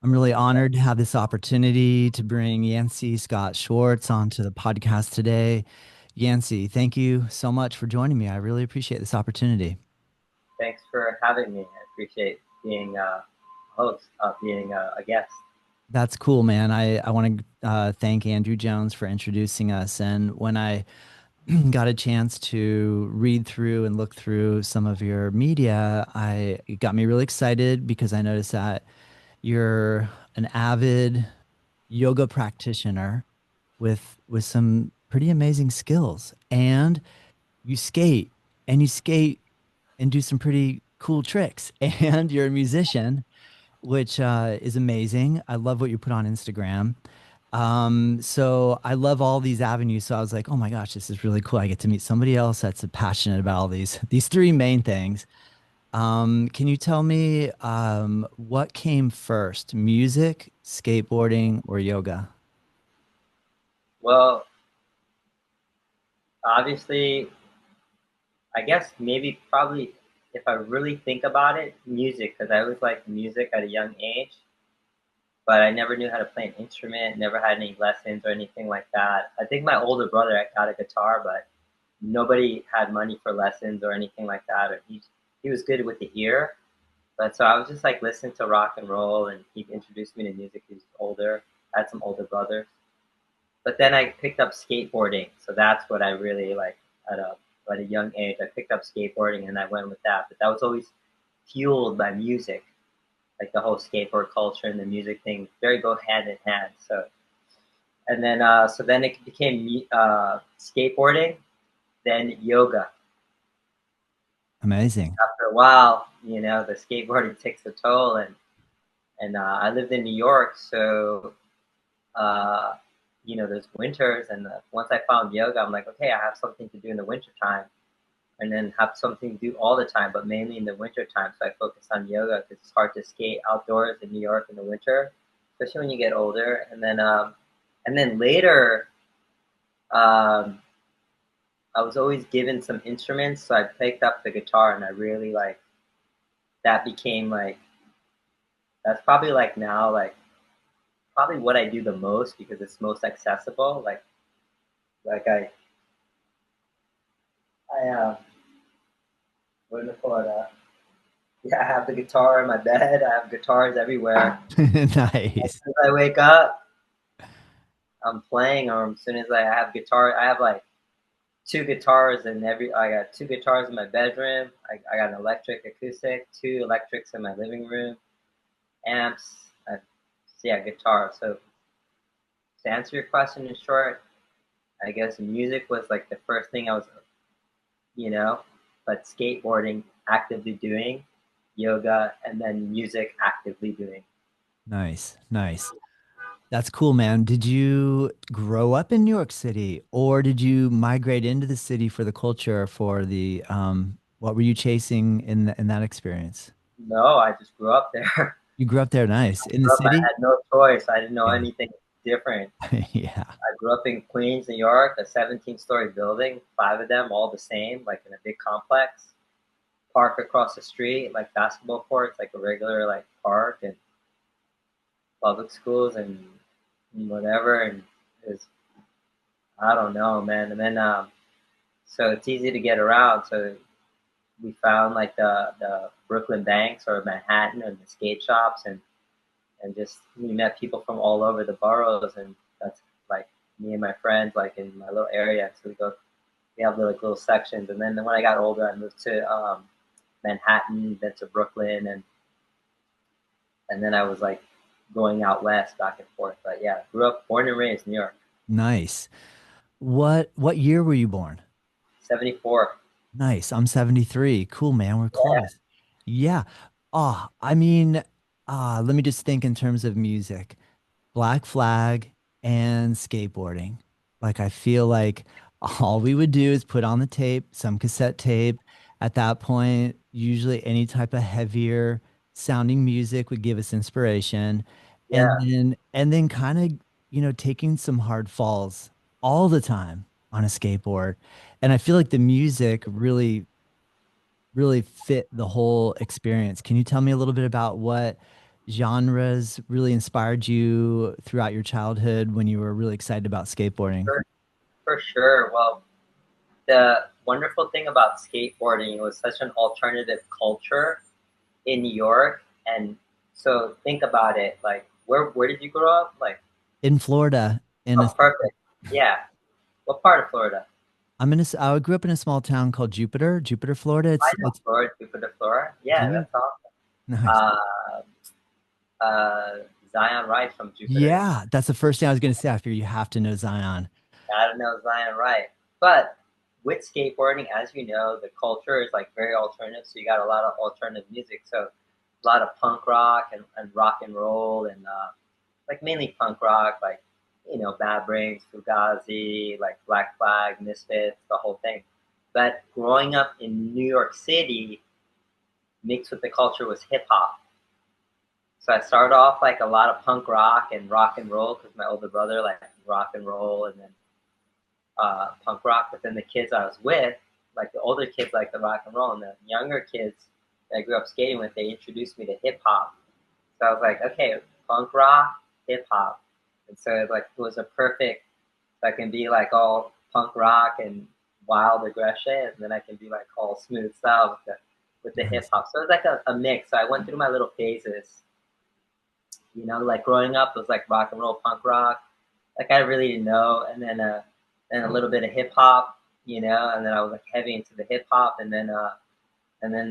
I'm really honored to have this opportunity to bring Yancy Scot Schwartz onto the podcast today. Yancy, thank you so much for joining me. I really appreciate this opportunity. Thanks for having me. I appreciate being a host, being a guest. That's cool, man. I want to thank Andrew Jones for introducing us. And when I got a chance to read through and look through some of your media, it got me really excited because I noticed that you're an avid yoga practitioner with some pretty amazing skills, and you skate and you skate and do some pretty cool tricks, and you're a musician, which is amazing. I love what you put on Instagram. So I love all these avenues. So I was like, oh my gosh, this is really cool. I get to meet somebody else that's passionate about all these three main things. Can you tell me what came first, music, skateboarding, or yoga? Well, obviously, I guess maybe probably if I really think about it, music, because I always liked music at a young age, but I never knew how to play an instrument, never had any lessons or anything like that. I think my older brother got a guitar, but nobody had money for lessons or anything like that. Or he was good with the ear, but so I was just like listening to rock and roll, and he introduced me to music. He was older. I had some older brothers. But then I picked up skateboarding, so that's what I really like at a young age. I picked up skateboarding and I went with that. But that was always fueled by music, like the whole skateboard culture and the music thing, very go hand in hand. So and then so then it became skateboarding, then yoga. Amazing. After a while, the skateboarding takes a toll, and I lived in New York, so uh, there's winters, and once I found yoga, I'm like, okay, I have something to do in the winter time, and then have something to do all the time, but mainly in the winter time. So I focused on yoga because it's hard to skate outdoors in New York in the winter, especially when you get older. And then later, um, I was always given some instruments, so I picked up the guitar, and I really like that became like that's probably like now like probably what I do the most because it's most accessible. Like I what do you call it? Yeah, I have the guitar in my bed. I have guitars everywhere. As Nice. soon as I wake up, I'm playing, or as soon as I have guitar, I have like two guitars in every. I got two guitars in my bedroom. I got an electric acoustic, two electrics in my living room, amps. So yeah, guitar. So to answer your question in short, I guess music was like the first thing I was, you know, but skateboarding actively doing, yoga, and then music actively doing. Nice. Nice. That's cool, man. Did you grow up in New York City, or did you migrate into the city for the culture, for the what were you chasing in that experience? No, I just grew up there. You grew up there, nice. In the Grew up, I city? had no choice. I didn't know Yeah. anything different. Yeah. I grew up in Queens, New York, a 17-story building, five of them, all the same, like in a big complex. Park across the street, like basketball courts, like a regular like park, and public schools and whatever. And it was, I don't know, man. And then so it's easy to get around. So we found like the Brooklyn banks or Manhattan and the skate shops, and just we met people from all over the boroughs, and that's like me and my friends like in my little area. So we have little sections, and then when I got older, I moved to Manhattan, then to Brooklyn, and then I was like going out west back and forth. But yeah, grew up, born and raised New York. Nice. What year were you born? 74. Nice. I'm 73. Cool, man. We're Yeah, close. Yeah. Oh, I mean, let me just think in terms of music. Black Flag and skateboarding. Like I feel like all we would do is put on the tape, some cassette tape. At that point, usually any type of heavier sounding music would give us inspiration. yeah, And then kind of, taking some hard falls all the time on a skateboard. And I feel like the music really fit the whole experience. Can you tell me a little bit about what genres really inspired you throughout your childhood when you were really excited about skateboarding? For sure. Well, the wonderful thing about skateboarding, it was such an alternative culture in New York. And so think about it, like where did you grow up? Like, In Florida, in a oh, perfect. Yeah. What part of Florida? I grew up in a small town called Jupiter, Florida. I know It's Florida, Jupiter, Florida. do Yeah, you? that's awesome. Nice. Uh, Zion Wright from Jupiter. Yeah, that's the first thing I was gonna say. I figure you have to know Zion. Gotta know Zion Wright. But with skateboarding, as you know, the culture is like very alternative. So you got a lot of alternative music. So a lot of punk rock and rock and roll and like mainly punk rock, like Bad Brains, Fugazi, like Black Flag, Misfits, the whole thing. But growing up in New York City, mixed with the culture was hip hop. So I started off like a lot of punk rock and roll because my older brother like rock and roll and then punk rock. But then the kids I was with, like the older kids like the rock and roll, and the younger kids that I grew up skating with, they introduced me to hip hop. So I was like, okay, punk rock, hip hop, and so like it was a perfect. So I can be like all punk rock and wild aggression, and then I can be like all smooth style with the hip Nice. hop. So it was like a mix. So I went through my little phases. Like growing up it was like rock and roll, punk rock. Like I really didn't know, and then a little bit of hip hop, and then I was like heavy into the hip hop, and then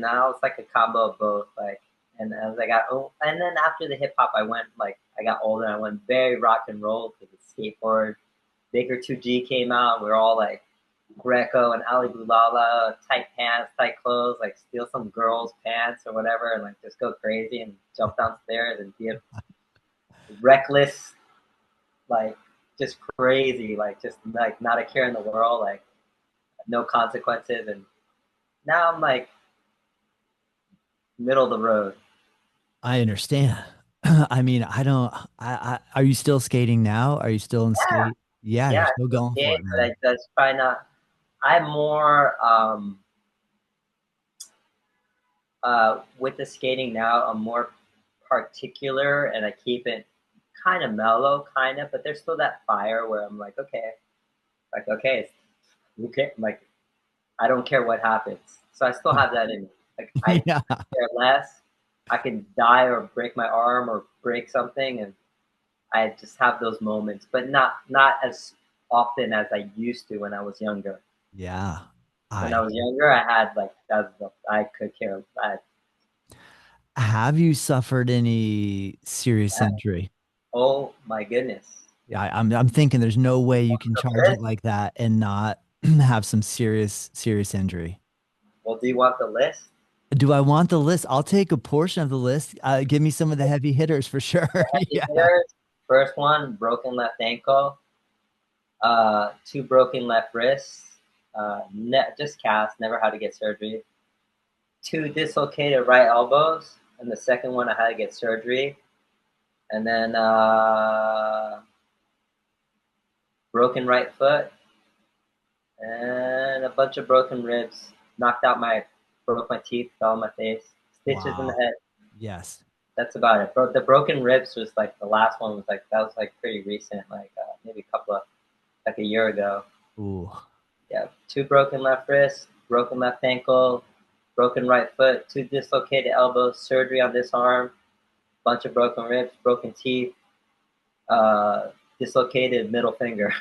now it's like a combo of both. Like, and as I got old, and then after the hip hop, I went like I got older, I went very rock and roll because the skateboard. Baker 2G came out. We were all like Greco and Ali Boulala, tight pants, tight clothes, like steal some girl's pants or whatever, and like just go crazy and jump downstairs and be a reckless, like just crazy, like just like not a care in the world, like no consequences. And now I'm like middle of the road. I understand. I mean, I don't. Are you still skating now? Are you still in Yeah, skate? Yeah, you're yeah, still it's going for okay, it, but man. I just try not. I'm more with the skating now. I'm more particular, and I keep it kind of mellow, kind of. But there's still that fire where I'm like okay, okay, like I don't care what happens. So I still have that in me. Like I Yeah. care less. I can die or break my arm or break something, and I just have those moments, but not as often as I used to when I was younger. Yeah. When I I was younger, I had like I could care. have you suffered any serious injury? Oh my goodness. Yeah, I'm thinking there's no way you can charge Chris, it like that and not have some serious injury. well, do you want the list? Do I want the list? I'll take a portion of the list. Give me some of the heavy hitters for sure. Heavy Yeah. hitters. First one, broken left ankle. Two broken left wrists. Just cast. Never had to get surgery. Two dislocated right elbows, and the second one I had to get surgery. And then broken right foot, and a bunch of broken ribs. Broke my teeth, fell on my face, stitches in the Wow. head. Yes. That's about it. The broken ribs was like the last one was like that was like pretty recent, like maybe like a year ago. Ooh. Yeah, two broken left wrists, broken left ankle, broken right foot, two dislocated elbows, surgery on this arm, bunch of broken ribs, broken teeth, uh, dislocated middle finger.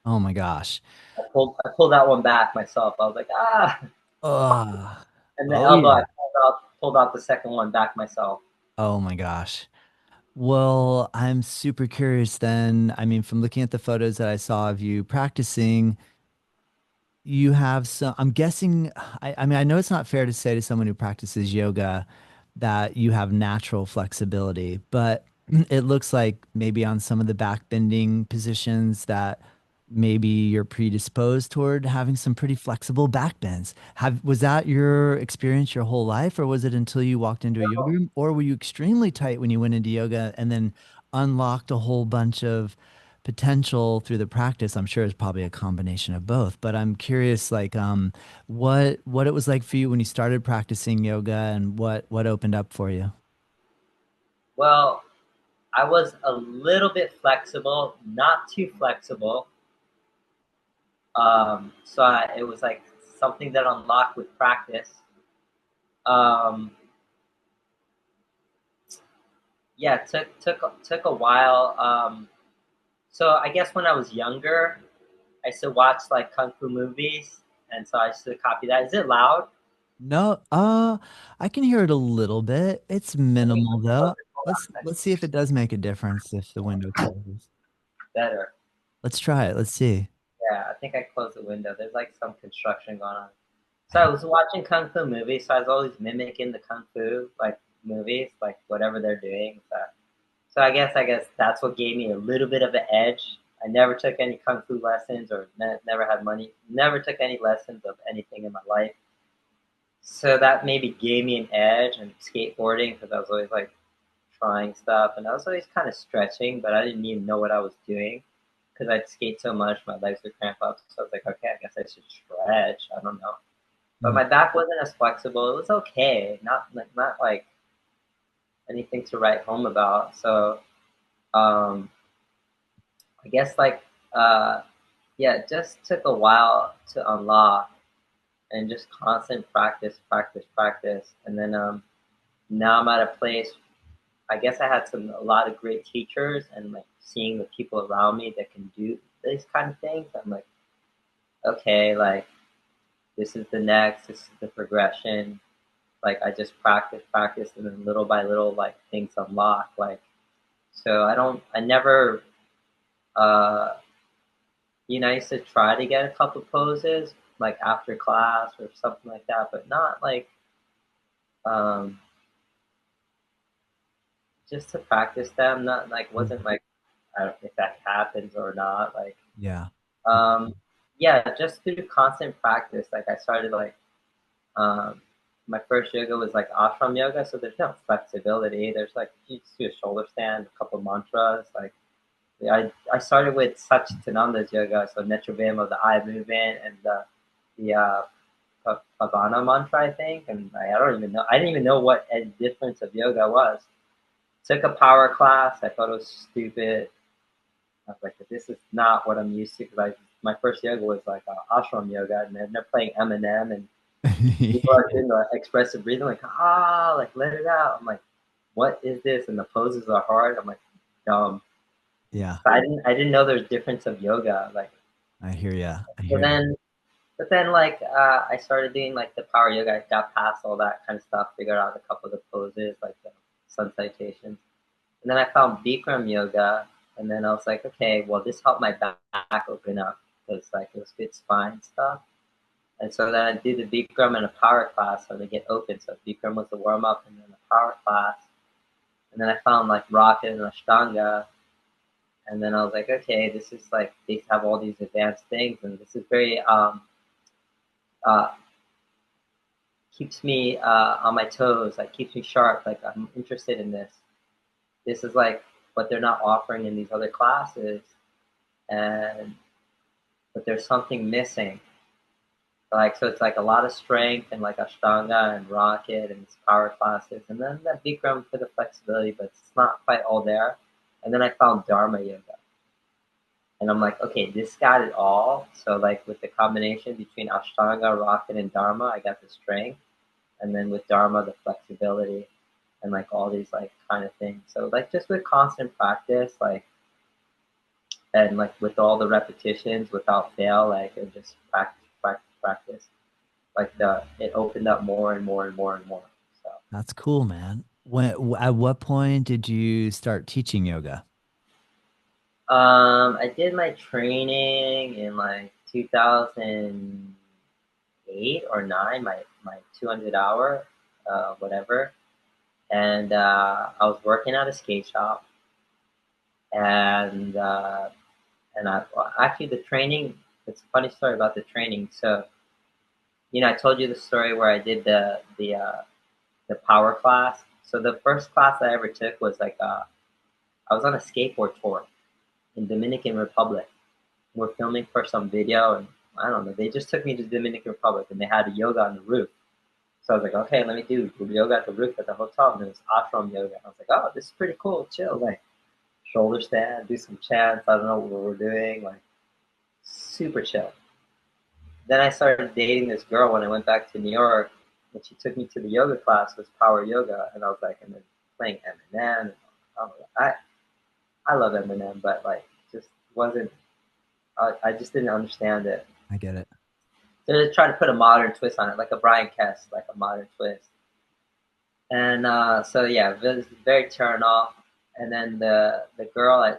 Oh my gosh. I pulled that one back myself. I was like, ah, Oh. and the Oh elbow I yeah. pulled out the second one back myself. Oh my gosh. Well, I'm super curious then. I mean, from looking at the photos that I saw of you practicing, you have some, I'm guessing, I mean, I know it's not fair to say to someone who practices yoga that you have natural flexibility, but it looks like maybe on some of the back bending positions that maybe you're predisposed toward having some pretty flexible back bends. Was that your experience your whole life, or was it until you walked into a yoga room, or were you extremely tight when you went into yoga and then unlocked a whole bunch of potential through the practice? I'm sure it's probably a combination of both, but I'm curious, like, what it was like for you when you started practicing yoga and what opened up for you. Well, I was a little bit flexible, not too flexible. It was like something that unlocked with practice. Um, yeah, it took a while. So I guess when I was younger, I used to watch like kung fu movies, and so I used to copy that. Is it loud? No, I can hear it a little bit. It's Let me minimal close though. it. Hold on a Let's second. see if it does make a difference if the window closes. Better. Let's try it. Let's see. Yeah, I think I closed the window. There's like some construction going on. So I was watching kung fu movies, so I was always mimicking the kung fu like movies, like whatever they're doing. So I guess that's what gave me a little bit of an edge. I never took any kung fu lessons or never had money. Never took any lessons of anything in my life. So that maybe gave me an edge in skateboarding because I was always like trying stuff and I was always kind of stretching, but I didn't even know what I was doing because I'd skate so much, my legs would cramp up. So I was like, okay, I guess I should stretch. I don't know, but Mm. my back wasn't as flexible. It was okay, not like anything to write home about. So um, I guess like uh, yeah, it just took a while to unlock and just constant practice, practice, practice, and then now I'm at a place. I guess I had a lot of great teachers and like seeing the people around me that can do these kind of things. I'm like, okay, like this is the progression. Like I just practice, and then little by little, like things unlock. Like so, I never, uh, I used to try to get a couple poses like after class or something like that, but not like um, just to practice them. Not like wasn't Mhm. like I don't know if that happens or not. Like Yeah. Um, yeah, just through constant practice. Like I started like um, my first yoga was like ashram yoga, so there's no flexibility. There's like you just do a shoulder stand, a couple mantras. Like I started with Satchitananda's yoga, so Netrabhima, the eye movement, and the Pavana mantra, I think. And I don't even know. I didn't even know what a difference of yoga was. Took a power class. I thought it was stupid. I was like, this is not what I'm used to because my first yoga was like ashram yoga, and then they're playing Eminem, and people are doing the expressive breathing, like like let it out. I'm like, what is this? And the poses are hard. I'm like, dumb. Yeah. So I didn't know there's difference of yoga. Like, I hear ya. I so hear ya. then, but then like I started doing like the power yoga. I got past all that kind of stuff, figured out a couple of the poses, like the sun salutations. And then I found Bikram yoga, and then I was like, okay, well, this helped my back open up because like it was good spine stuff. And so then I did the Bikram and a power class, so they get open. So Bikram was the warm up, and then the power class. And then I found like Rocket and Ashtanga, and then I was like, okay, this is like they have all these advanced things, and this is very uh, keeps me on my toes, like keeps me sharp. Like I'm interested in this. This is like what they're not offering in these other classes, and but there's something missing. Like so, it's like a lot of strength and like Ashtanga and Rocket and power classes, and then that Bikram for the flexibility, but it's not quite all there. And then I found Dharma yoga, and I'm like, okay, this got it all. So like with the combination between Ashtanga, Rocket, and Dharma, I got the strength, and then with Dharma, the flexibility, and like all these like kind of things. So like just with constant practice, like and like with all the repetitions without fail, like and just practice, practice, practice. Like it opened up more and more and more and more. So That's cool, man. At what point did you start teaching yoga? I did my training in like 2008 or nine, my 200 hour, whatever. And I was working at a skate shop, and well, actually the training. It's a funny story about the training. So I told you the story where I did the power class. So the first class I ever took was like I was on a skateboard tour in Dominican Republic. We're filming for some video, and I don't know. They just took me to Dominican Republic, and they had a yoga on the roof. So I was like, okay, let me do yoga at the roof at the hotel. And it was ashram yoga. I was like, oh, this is pretty cool. Chill. Like, shoulder stand, do some chants. I don't know what we're doing. Like, super chill. Then I started dating this girl when I went back to New York. And she took me to the yoga class, it was power yoga. And I was like, and then playing Eminem. Oh, I love Eminem, but like, just wasn't, I just didn't understand it. I get it. They're trying to put a modern twist on it, like a Brian Kess, like a modern twist. And so yeah, it was very turned off. And then the girl I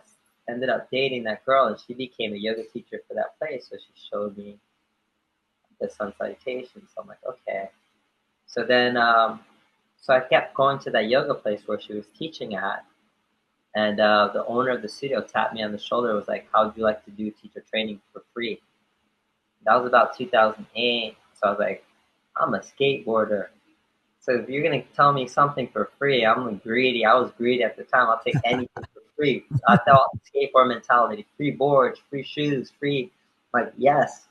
ended up dating that girl, and she became a yoga teacher for that place. So she showed me the sun salutation. So I'm like, okay. So then, so I kept going to that yoga place where she was teaching at, and the owner of the studio tapped me on the shoulder. Was like, "How would you like to do teacher training for free?" That was about 2008. So I was like, "I'm a skateboarder. So if you're gonna tell me something for free, I'm greedy. I was greedy at the time. I'll take anything for free. I thought skateboard mentality: free boards, free shoes, free. Like yes.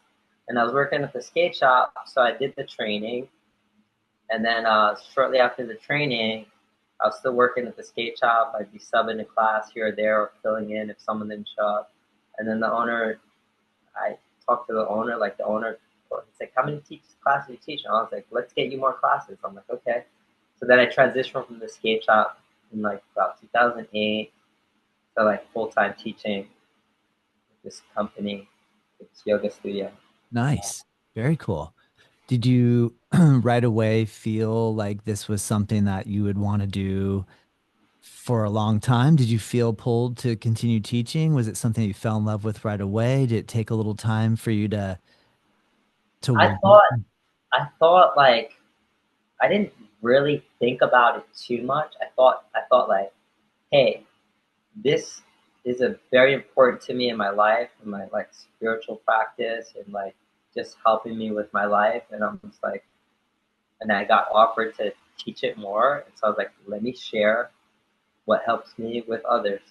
And I was working at the skate shop, so I did the training. And then shortly after the training, I was still working at the skate shop. I'd be subbing a class here or there, or filling in if someone didn't show up. And then the owner, I talked to the owner, like the owner, he's like, "How many classes do you teach?" And I was like, "Let's get you more classes." I'm like, "Okay." So then I transitioned from the skate shop in like about 2008 to like full-time teaching this company, this yoga studio. Nice. Very cool. Did you right away feel like this was something that you would want to do for a long time? Did you feel pulled to continue teaching? Was it something you fell in love with right away? Did it take a little time for you I to thought, I thought like I didn't really think about it too much. I thought like, hey, this is a very important to me in my life, in my like spiritual practice, and like just helping me with my life. And I'm just like, and I got offered to teach it more, and so I was like, let me share what helps me with others.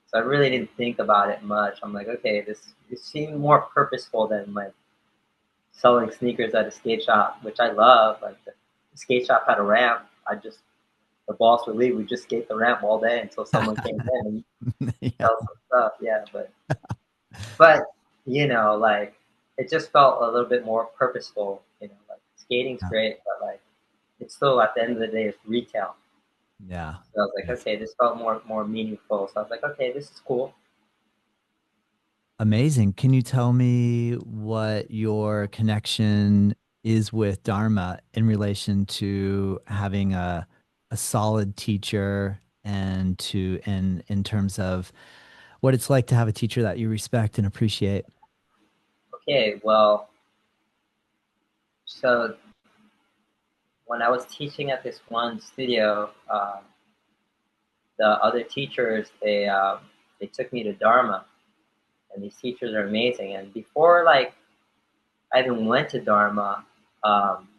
So I really didn't think about it much. I'm like, okay, this seemed more purposeful than like selling sneakers at a skate shop, which I love. Like the skate shop had a ramp. The boss would leave. We just skate the ramp all day until someone came in and Yeah. sell some stuff. Yeah, but like it just felt a little bit more purposeful. Like skating's Yeah. great, but like it's still at the end of the day it's retail. Yeah. So I was like, Yeah. okay, this felt more meaningful. So I was like, okay, this is cool. Amazing. Can you tell me what your connection is with Dharma in relation to having a solid teacher and in terms of what it's like to have a teacher that you respect and appreciate? Okay, well, so when I was teaching at this one studio, the other teachers they took me to Dharma, and these teachers are amazing. And before like I even went to Dharma, um,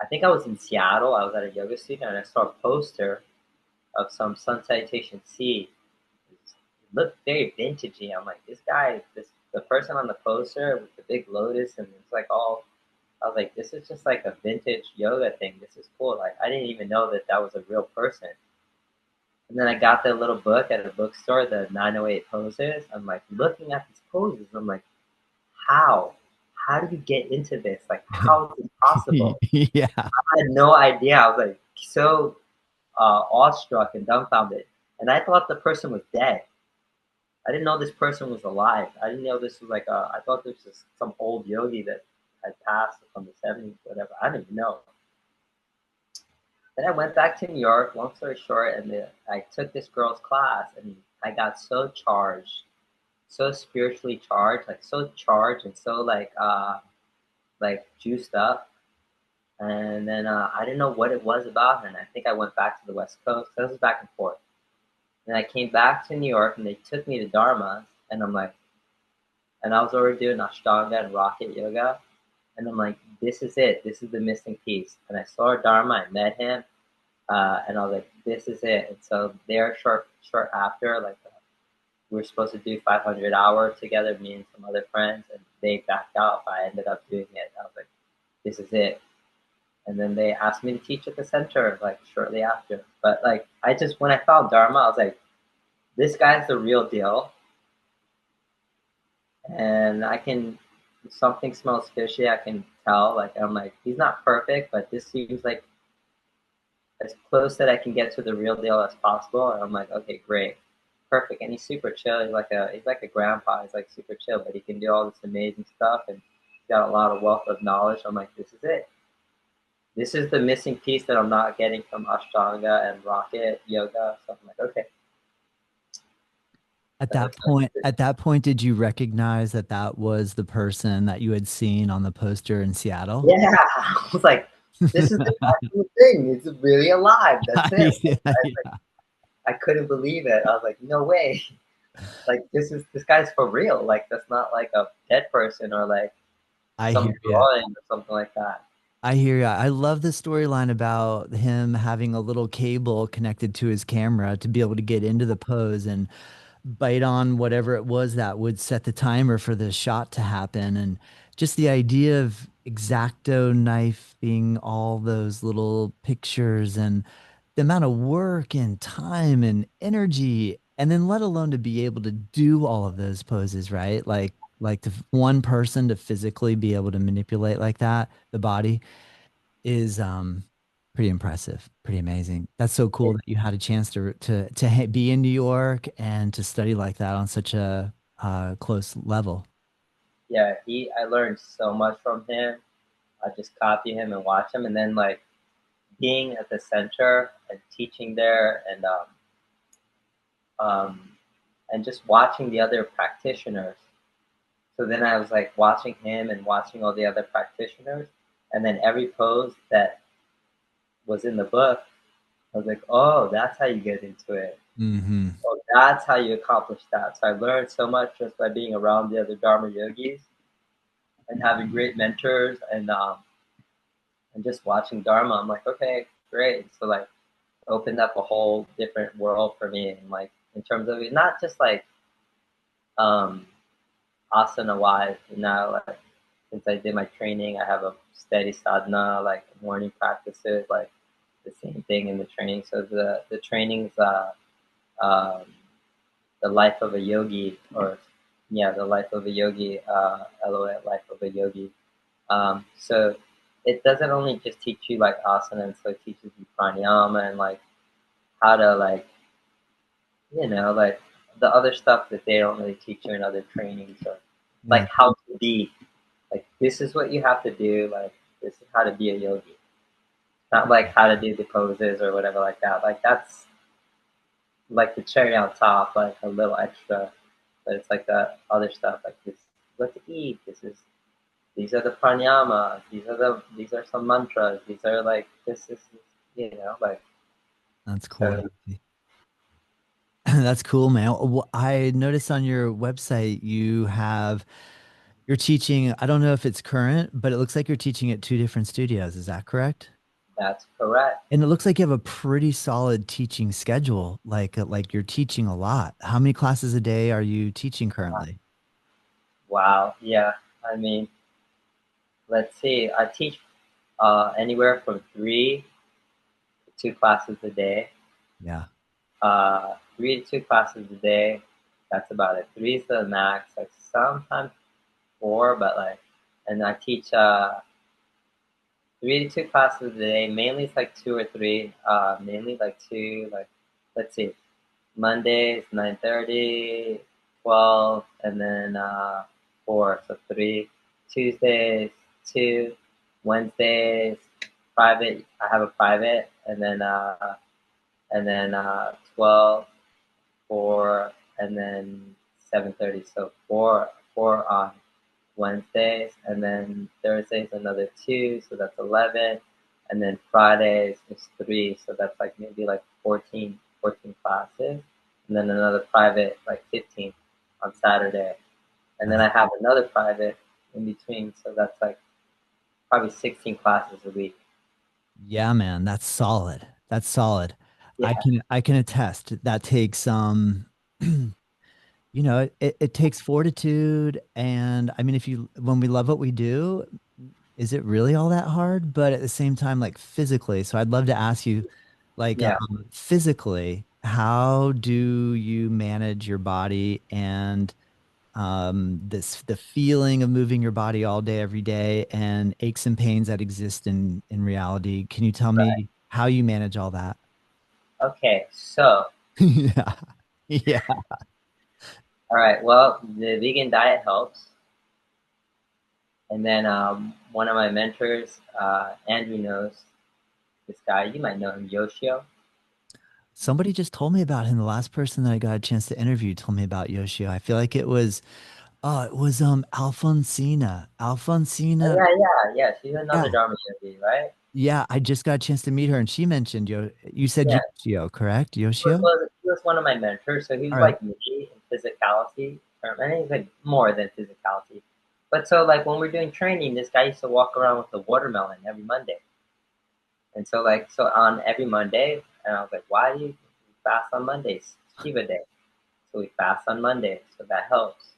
I think I was in Seattle. I was at a yoga studio, and I saw a poster of some sun salutation seed. It looked very vintagey. I'm like, this guy, the person on the poster with the big lotus, and it's like all. I was like, this is just like a vintage yoga thing. This is cool. Like, I didn't even know that that was a real person. And then I got the little book at a bookstore, the 908 poses. I'm like looking at these poses. I'm like, how? How do you get into this? Like, how is it possible? Yeah. I had no idea. I was like so awestruck and dumbfounded. And I thought the person was dead. I didn't know this person was alive. I didn't know this was like I thought this was some old yogi that had passed from the 70s, whatever. I didn't even know. Then I went back to New York, long story short, and I took this girl's class, and I got so charged, so spiritually charged, like so charged and so like juiced up. And then I didn't know what it was about her, and I think I went back to the West Coast. So I was back and forth. And I came back to New York, and they took me to Dharma, and I'm like, and I was already doing Ashtanga and Rocket Yoga, and I'm like, this is it. This is the missing piece. And I saw Dharma, I met him, and I was like, this is it. And so there, short after, like we were supposed to do 500 hours together, me and some other friends, and they backed out. But I ended up doing it. I was like, this is it. And then they asked me to teach at the center like shortly after. But like I just when I found Dharma, I was like, this guy's the real deal. And I can if something smells fishy, I can tell. Like I'm like, he's not perfect, but this seems like as close that I can get to the real deal as possible. And I'm like, okay, great, perfect. And he's super chill. He's like a grandpa. He's like super chill, but he can do all this amazing stuff, and he's got a lot of wealth of knowledge. I'm like, this is it. This is the missing piece that I'm not getting from Ashtanga and Rocket Yoga. So I'm like, okay, At that point, did you recognize that that was the person that you had seen on the poster in Seattle? yeah. I was like, this is the actual thing. It's really alive. That's it. Yeah, yeah. I couldn't believe it. I was like, no way. Like this guy's for real. Like that's not like a dead person or like I some hear you. drawing or something like that. I hear you. I love the storyline about him having a little cable connected to his camera to be able to get into the pose and bite on whatever it was that would set the timer for the shot to happen. And just the idea of X-Acto knife being all those little pictures and the amount of work and time and energy, and then let alone to be able to do all of those poses, right? Like to one person to physically be able to manipulate like that, the body is pretty impressive, pretty amazing. That's so cool that you had a chance to be in New York and to study like that on such a close level. Yeah, I learned so much from him. I just copy him and watch him, and then like being at the center and teaching there, um, and just watching the other practitioners. So then I was like watching him and watching all the other practitioners, and then every pose that was in the book, I was like, oh, that's how you get into it. Hmm. Oh, that's how you accomplish that. So I learned so much just by being around the other Dharma yogis and having great mentors and just watching Dharma. I'm like, okay, great. So like opened up a whole different world for me, and like in terms of it, not just like um, asana wise. Now, like since I did my training, I have a steady sadhana, like morning practices, like the same thing in the training. So the trainings, um, the life of a yogi, or yeah, the life of a yogi, LOL, life of a yogi. So it doesn't only just teach you like asana, so it teaches you pranayama and like how to like like the other stuff that they don't really teach you in other trainings, or Mm. like how to be like this is what you have to do, like this is how to be a yogi, not like how to do the poses or whatever like that. Like that's like the cherry on top, like a little extra, but it's like that other stuff, like this what to eat. These are the pranayama. These are some mantras. These are like this is like That's cool. so That's cool, man. I noticed on your website you're teaching. I don't know if it's current, but it looks like you're teaching at two different studios. Is that correct? that's correct. And it looks like you have a pretty solid teaching schedule. Like you're teaching a lot. How many classes a day are you teaching currently? Wow, yeah. I mean, let's see. I teach anywhere from 3 to 2 classes a day. Yeah. 3 to 2 classes a day. That's about it. Three is the max. Like sometimes four, but like, and I teach 3 to 2 classes a day. Mainly it's like two or three. Mainly like two. Like let's see. Mondays 9:30, 12, and then four. So three. Tuesdays two. Wednesdays private. I have a private, and then 12, 4, and then 7:30. So four on Wednesdays, and then Thursdays another two, so that's 11, and then Fridays is three, so that's like maybe like 14 classes, and then another private like 15 on Saturday, and then That's- I have another private in between, so that's like probably 16 classes a week. Yeah, man, that's solid. That's solid. Yeah, I can attest that takes it takes fortitude. And I mean, if you when we love what we do, is it really all that hard? But at the same time, like physically, so I'd love to ask you, like Yeah. physically, how do you manage your body and this the feeling of moving your body all day, every day, and aches and pains that exist in reality? Can you tell me how you manage all that? Okay. So, Yeah. Yeah. all right. Well, the vegan diet helps. And then one of my mentors, Andrew knows this guy. You might know him, Yoshio. Somebody just told me about him. The last person that I got a chance to interview told me about Yoshio. I feel like it was Alfonsina. Oh, Alfonsina. yeah, yeah, yeah. She's Yeah. another Dharma Yogi, right? Yeah, I just got a chance to meet her and she mentioned you said Yeah. Yoshio, correct? Yoshio? He was one of my mentors, so he All was right. like me in physicality. I think he's like more than physicality. But so like when we're doing training, this guy used to walk around with a watermelon every Monday. And so like so on every Monday, and I was like, why do you fast on Mondays? Shiva day. So we fast on Mondays, so that helps.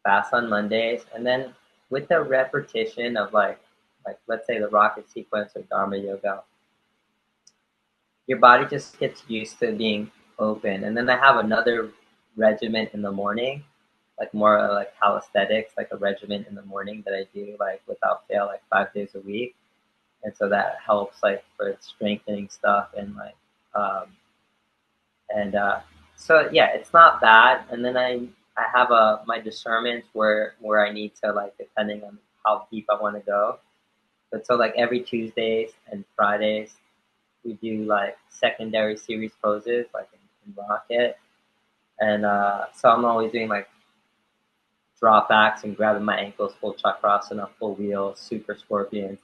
Fast on Mondays, and then with the repetition of like let's say the rocket sequence or Dharma yoga, your body just gets used to being open. And then I have another regimen in the morning, like more like calisthenics, like a regimen in the morning that I do like without fail, like 5 days a week. And so that helps like for strengthening stuff and like um and so yeah, it's not bad. And then I have a my discernment where I need to like depending on how deep I want to go. But so like every Tuesdays and Fridays we do like secondary series poses like in rocket. And so I'm always doing like drop backs and grabbing my ankles, full chakrasana, full wheel, super scorpion,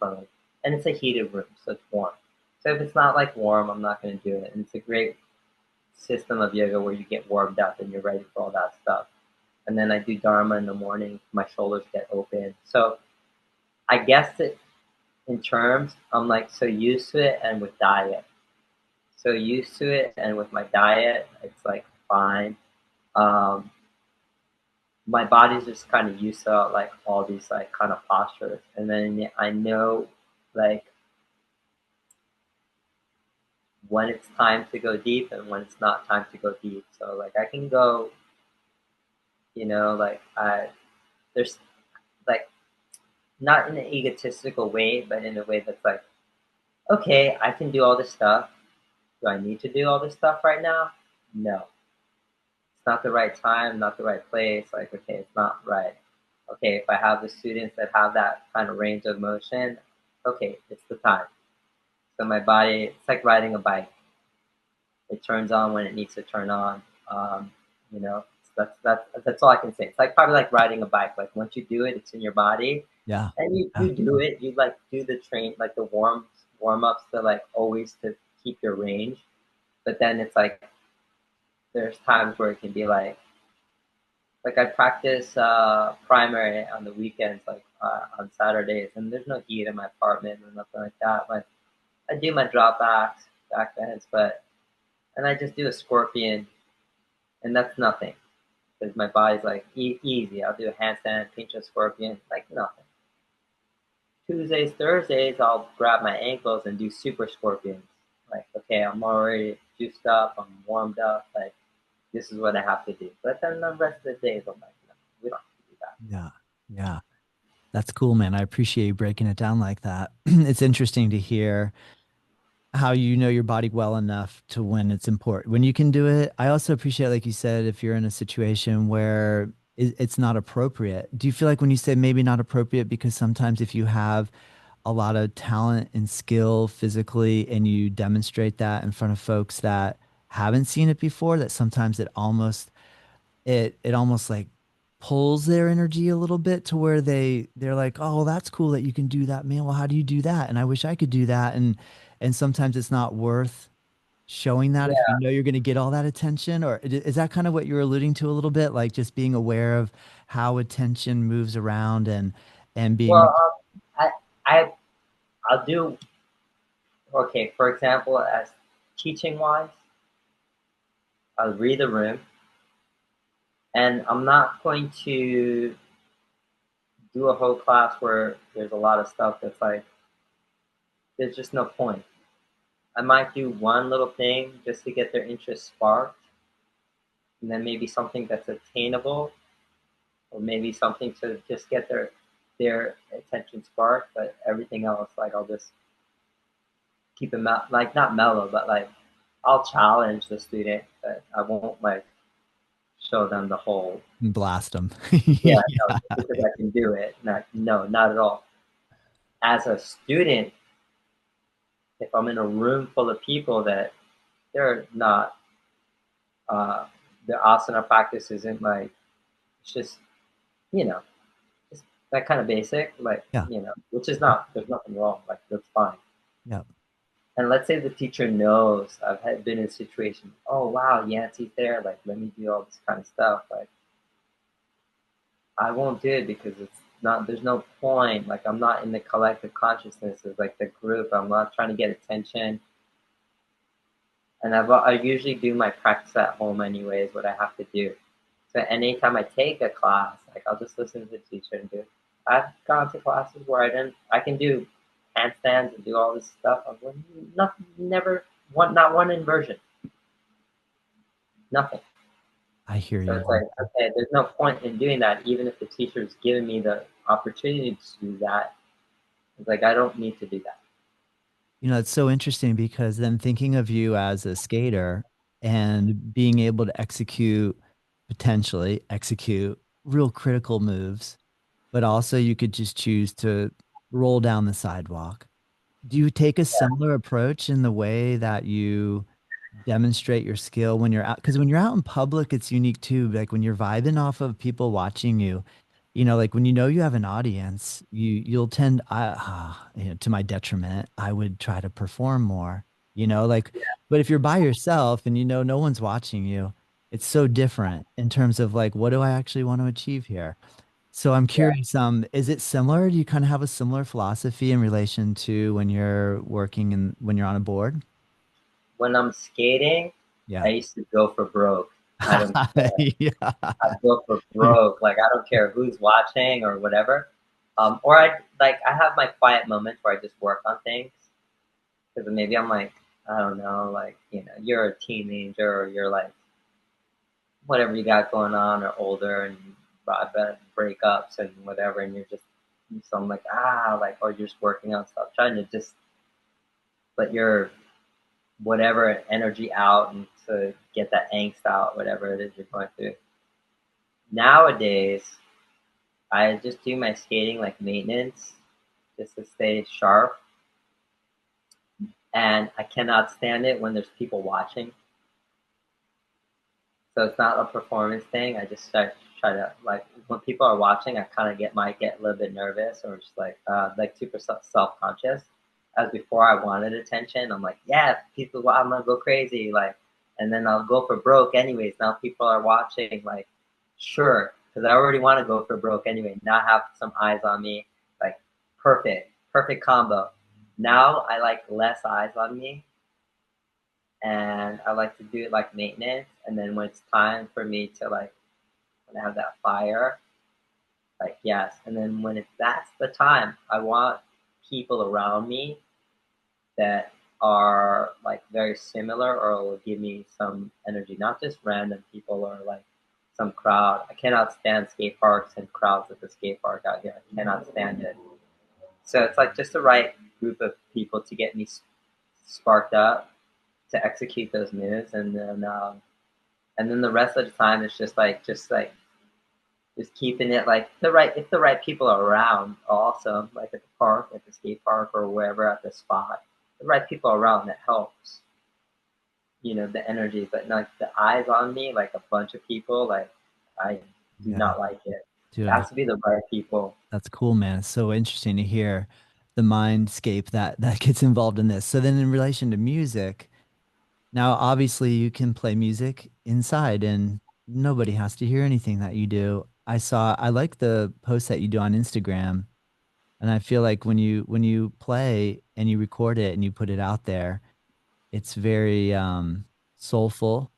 and it's a heated room, so it's warm. So if it's not like warm, I'm not going to do it. And it's a great system of yoga where you get warmed up and you're ready for all that stuff. And then I do Dharma in the morning. My shoulders get open. So I guess that in terms, I'm like so used to it, and with diet, so used to it, and with my diet, it's like fine. Um, my body's just kind of used to like all these like kind of postures, and then I know like when it's time to go deep and when it's not time to go deep. So like I can go, like I there's like not in an egotistical way, but in a way that's like, okay, I can do all this stuff. Do I need to do all this stuff right now? No. It's not the right time, not the right place. Like, okay, it's not right. Okay, if I have the students that have that kind of range of motion, okay, it's the time. So my body, it's like riding a bike. It turns on when it needs to turn on. Um, that's all I can say. It's like probably like riding a bike. Like once you do it, it's in your body, Yeah. and Yeah. you do it. You like do the train like the warm ups to like always to keep your range. But then it's like there's times where it can be like I practice primary on the weekends, like on Saturdays, and there's no heat in my apartment or nothing like that. But I do my drop backs, back bends, and I just do a scorpion, and that's nothing because my body's like easy. I'll do a handstand, pinch a scorpion, like nothing. Tuesdays, Thursdays, I'll grab my ankles and do super scorpions. Like, okay, I'm already juiced up, I'm warmed up, like this is what I have to do. But then the rest of the days, I'm like, no, we don't have to do that. Yeah. Yeah. That's cool, man. I appreciate you breaking it down like that. It's interesting to hear how you know your body well enough to when it's important, when you can do it. I also appreciate, like you said, if you're in a situation where it's not appropriate. Do you feel like when you say maybe not appropriate, because sometimes if you have a lot of talent and skill physically and you demonstrate that in front of folks that haven't seen it before, that sometimes it almost like pulls their energy a little bit to where they're like, oh, well, that's cool that you can do that, man. Well, how do you do that? And I wish I could do that. And sometimes it's not worth showing that if you Yeah. know you're going to get all that attention. Or is that kind of what you're alluding to a little bit, like just being aware of how attention moves around and being Well, I I I'll do okay. For example, as teaching wise, I'll read the room, and I'm not going to do a whole class where there's a lot of stuff that's like there's just no point. I might do one little thing just to get their interest sparked, and then maybe something that's attainable, or maybe something to just get their attention sparked. But everything else, like I'll just keep it like not mellow, but like I'll challenge the student, but I won't like show them the whole. Blast them. Yeah, no, Yeah. just because I can do it. No, not at all. As a student, if I'm in a room full of people that they're not, uh, their asana practice isn't like, it's just, you know, just that kind of basic, like, Yeah. which is not, there's nothing wrong, like, that's fine. Yeah. And let's say the teacher knows been in a situation, oh, wow, Yancy's there, like, let me do all this kind of stuff. Like, I won't do it because it's not, there's no point. Like, I'm not in the collective consciousness of like the group. I'm not trying to get attention. And I usually do my practice at home anyways, what I have to do. So anytime I take a class, like I'll just listen to the teacher and do. I've gone to classes where I can do handstands and do all this stuff. I've nothing, never one, not one inversion, nothing. I hear So you. it's like, okay, there's no point in doing that, even if the teacher's giving me the opportunity to do that. It's like I don't need to do that. You know, it's so interesting because then thinking of you as a skater and being able to potentially execute real critical moves, but also you could just choose to roll down the sidewalk. Do you take a similar approach in the way that you demonstrate your skill when you're out? Because when you're out in public, it's unique too. Like when you're vibing off of people watching you, like when you know you have an audience, you'll tend, to my detriment, I would try to perform more, like, but if you're by yourself and no one's watching you, it's so different in terms of like, what do I actually want to achieve here? So I'm Yeah. curious, is it similar? Do you kind of have a similar philosophy in relation to when you're working and when you're on a board? When I'm skating, I Yeah. used to go for broke. I don't care. Yeah. I go for broke. Like I don't care who's watching or whatever. Or I have my quiet moments where I just work on things because maybe I'm like I don't know, like you're a teenager or you're like whatever you got going on or older and breakups and whatever, and you're just so I'm like like or you're just working on stuff, trying to just let your whatever energy out and to get that angst out, whatever it is you're going through. Nowadays, I just do my skating like maintenance just to stay sharp. And I cannot stand it when there's people watching. So it's not a performance thing. I just try to like when people are watching, I kind of might get a little bit nervous or just like super self conscious. As before, I wanted attention. I'm like, yeah, people, I'm gonna go crazy, like, and then I'll go for broke anyways. Now people are watching, like, sure, because I already want to go for broke anyway. Now have some eyes on me, like, perfect combo. Now I like less eyes on me, and I like to do it like maintenance. And then when it's time for me to like, when I have that fire, like yes. And then that's the time, I want people around me that are like very similar or will give me some energy, not just random people or like some crowd. I cannot stand skate parks and crowds at the skate park out here. I cannot stand it. So it's like just the right group of people to get me sparked up to execute those moves, and then the rest of the time it's just keeping it like the right if the right people are around also like at the park, at the skate park or wherever at the spot, the right people around that helps. The energy, but like the eyes on me, like a bunch of people, like I do Yeah. not like it. It Dude, has to be the right people. that's cool, man. It's so interesting to hear the mindscape that gets involved in this. So then in relation to music, now obviously you can play music inside and nobody has to hear anything that you do. I like the post that you do on Instagram, and I feel like when you play and you record it and you put it out there, it's very soulful,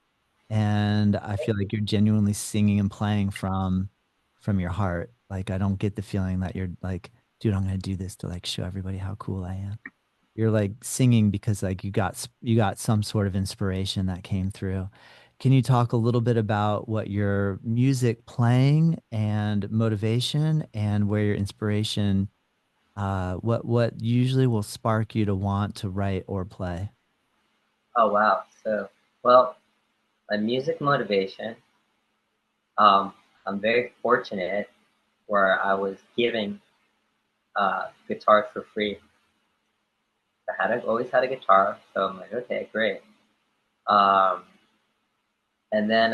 and I feel like you're genuinely singing and playing from your heart. Like I don't get the feeling that you're like, dude, I'm gonna do this to like show everybody how cool I am. You're like singing because like you got some sort of inspiration that came through. Can you talk a little bit about what your music playing and motivation and where your inspiration what usually will spark you to want to write or play? Oh wow. So, well, my music motivation. I'm very fortunate where I was giving guitars for free. Always had a guitar, so I'm like, okay, great. Um, and then,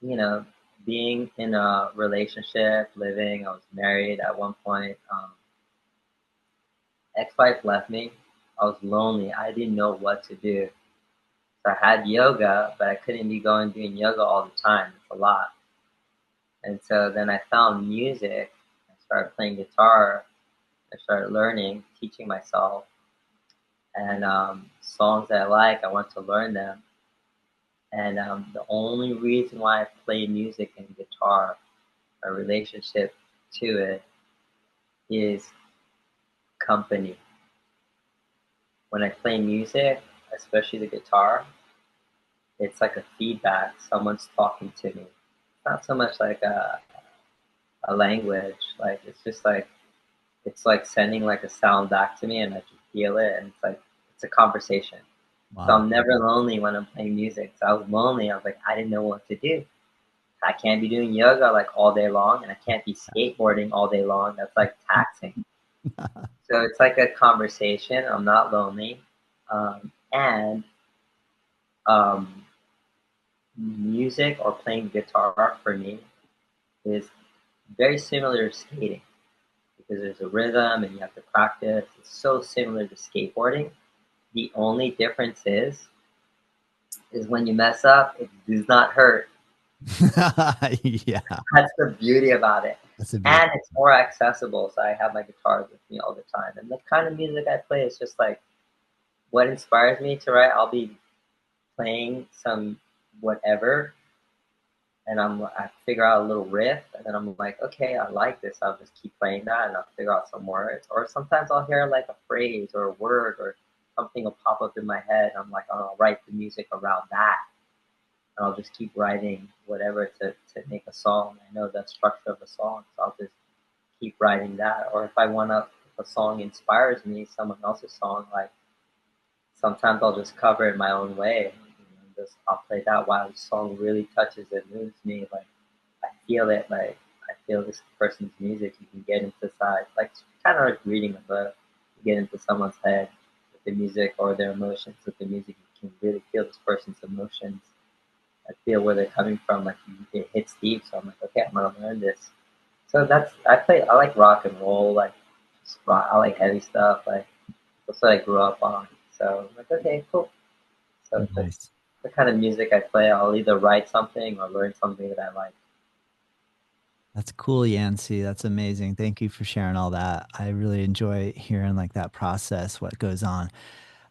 you know, being in a relationship, living, I was married at one point. Ex-wife left me. I was lonely. I didn't know what to do. So I had yoga, but I couldn't be going doing yoga all the time. It's a lot. And so then I found music. I started playing guitar. I started learning, teaching myself, and songs that I like, I want to learn them. And the only reason why I play music and guitar, a relationship to it, is company. When I play music, especially the guitar, it's like a feedback. Someone's talking to me. It's not so much like a language. Like it's like sending like a sound back to me, and I can feel it, and it's like it's a conversation. So Wow. I'm never lonely when I'm playing music. So I was lonely. I was like, I didn't know what to do. I can't be doing yoga like all day long, and I can't be skateboarding all day long. That's like taxing. So it's like a conversation. I'm not lonely, and um, music or playing guitar for me is very similar to skating because there's a rhythm and you have to practice. It's so similar to skateboarding. The only difference is when you mess up, it does not hurt. Yeah, That's the beauty about it. that's a beautiful. And it's more accessible, so I have my guitars with me all the time. And the kind of music I play is just like what inspires me to write. I'll be playing some whatever, and I figure out a little riff, and then I'm like, okay, I like this. I'll just keep playing that, and I'll figure out some words. Or sometimes I'll hear like a phrase or a word or something will pop up in my head. And I'm like, oh, I'll write the music around that. And I'll just keep writing whatever to make a song. I know the structure of a song, so I'll just keep writing that. Or if I want to, if a song inspires me, someone else's song, like sometimes I'll just cover it my own way. Just I'll play that while the song really touches and moves me. Like I feel it. Like I feel this person's music. You can get into side, like kind of like reading a book. You get into someone's head with the music or their emotions with the music. You can really feel this person's emotions. I feel where they're coming from. Like it hits deep. So I'm like, okay, I'm gonna learn this. So that's I play. I like rock and roll. Like just rock. I like heavy stuff. Like that's what I grew up on. So I'm like, okay, cool. So that's Nice. the kind of music I play. I'll either write something or learn something that I like. That's cool, Yancy. That's amazing. Thank you for sharing all that. I really enjoy hearing like that process, what goes on.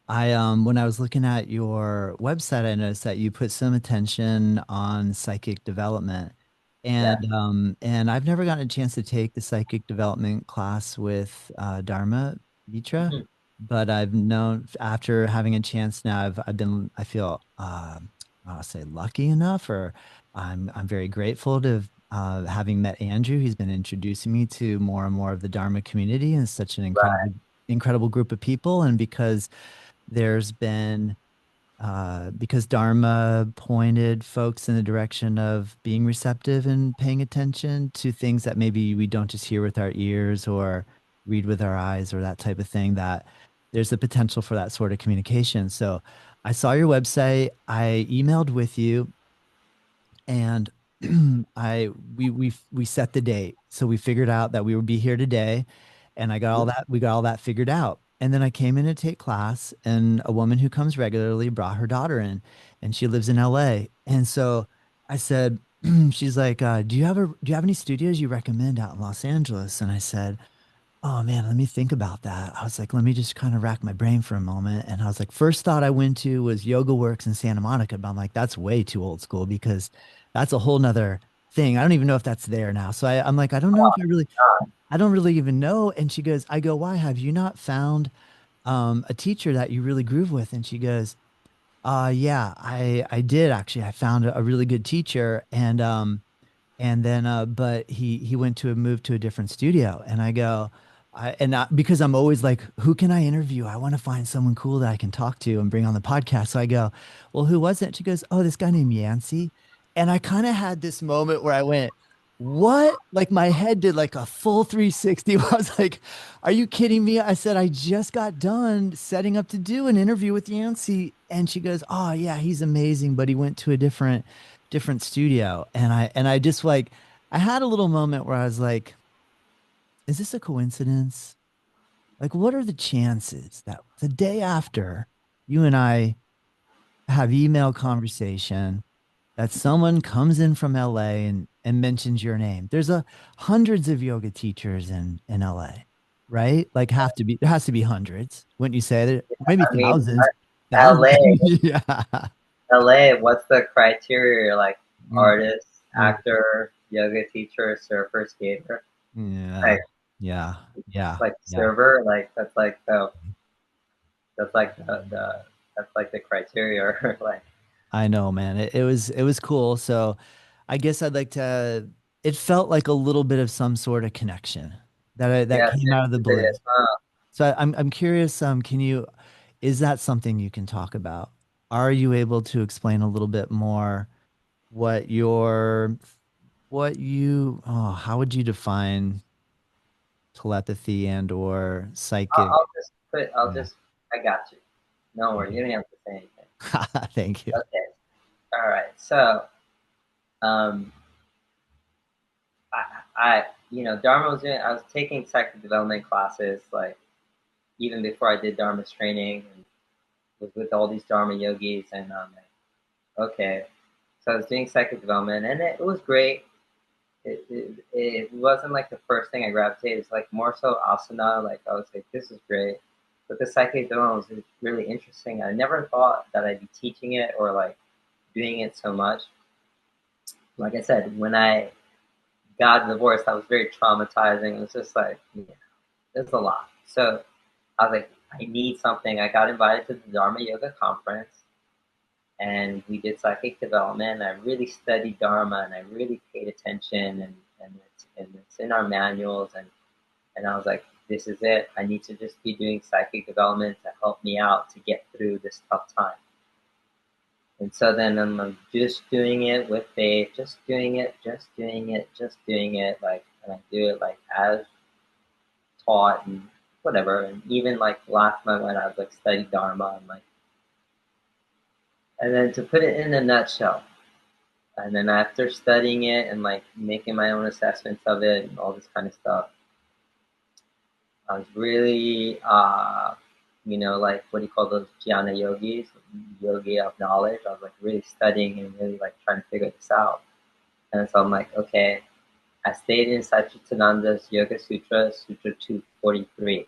I when I was looking at your website, I noticed that you put some attention on psychic development. Yeah. And I've never gotten a chance to take the psychic development class with Dharma Mitra, Mhm. but I've known after having a chance now, I've been I feel I'll say lucky enough, or I'm very grateful to having met Andrew. He's been introducing me to more and more of the Dharma community, and such an Right. incredible group of people. And because there's been because Dharma pointed folks in the direction of being receptive and paying attention to things that maybe we don't just hear with our ears or read with our eyes or that type of thing, that there's the potential for that sort of communication. So I saw your website, I emailed with you, and I we set the date. So we figured out that we would be here today, and I got all that we got all that figured out. And then I came in to take class, and a woman who comes regularly brought her daughter in, and she lives in LA. And so I said, she's like, do you have any studios you recommend out in Los Angeles? And I said, oh man, let me think about that. I was like, let me just kind of rack my brain for a moment. And I was like, first thought I went to was Yoga Works in Santa Monica, but I'm like, that's way too old school because that's a whole nother thing. I don't even know if that's there now. So I'm like, I don't know if I don't really even know. And she goes, I go, why have you not found a teacher that you really groove with? And she goes, yeah, I did actually. I found a really good teacher, and then but he went to move to a different studio, and I go, because I'm always like, who can I interview? I want to find someone cool that I can talk to and bring on the podcast. So I go, well, who was it? She goes, oh, this guy named Yancy. And I kind of had this moment where I went, what? Like my head did like a full 360. I was like, are you kidding me? I said, I just got done setting up to do an interview with Yancy. And she goes, oh yeah, he's amazing, but he went to a different studio. And I just like, I had a little moment where I was like, is this a coincidence? Like, what are the chances that the day after you and I have email conversation that someone comes in from LA and mentions your name? There's a hundreds of yoga teachers in LA, right? Like there has to be hundreds, wouldn't you say that? Maybe I mean, thousands. Thousands. LA, Yeah. LA, what's the criteria? Like Mm, artist, mm, actor, yoga teacher, surfer, skater. yeah. Like Yeah. Yeah. like Yeah. server, like that's like the that's like the criteria. Like I know, man. It was cool. So I guess I'd like to it felt like a little bit of some sort of connection that yes, came out of the it blue. is. Huh? So I'm curious, can you is that something you can talk about? Are you able to explain a little bit more what your what you how would you define telepathy and or psychic? I'll just put. I'll Yeah. just. I got you. No worries. Okay. You don't have to say anything. Thank you. Okay. All right. So, um, Dharma was doing. I was taking psychic development classes, like even before I did Dharma's training, and was with all these Dharma yogis, and I'm like, okay. So I was doing psychic development, and it was great. It wasn't like the first thing I gravitated. It's like more so asana. Like I was like, this is great. But the psychic development was really interesting. I never thought that I'd be teaching it or like doing it so much. Like I said, when I got divorced, that was very traumatizing. It was just like, yeah, there's a lot. So I was like, I need something. I got invited to the Dharma Yoga conference and we did psychic development. I really studied Dharma and I really paid attention and it's in our manuals and I was like, this is it. I need to just be doing psychic development to help me out to get through this tough time. And so then I'm just doing it with faith, just doing it, just doing it, just doing it. Like, and I do it like as taught and whatever. And even like last month when I was like studying Dharma, I'm like, and then to put it in a nutshell, and then after studying it and like making my own assessments of it and all this kind of stuff, I was really, like what do you call those jnana yogis, yogi of knowledge. I was like really studying and really like trying to figure this out. And so I'm like, okay, I stayed in Satchitananda's Yoga Sutra, Sutra 243,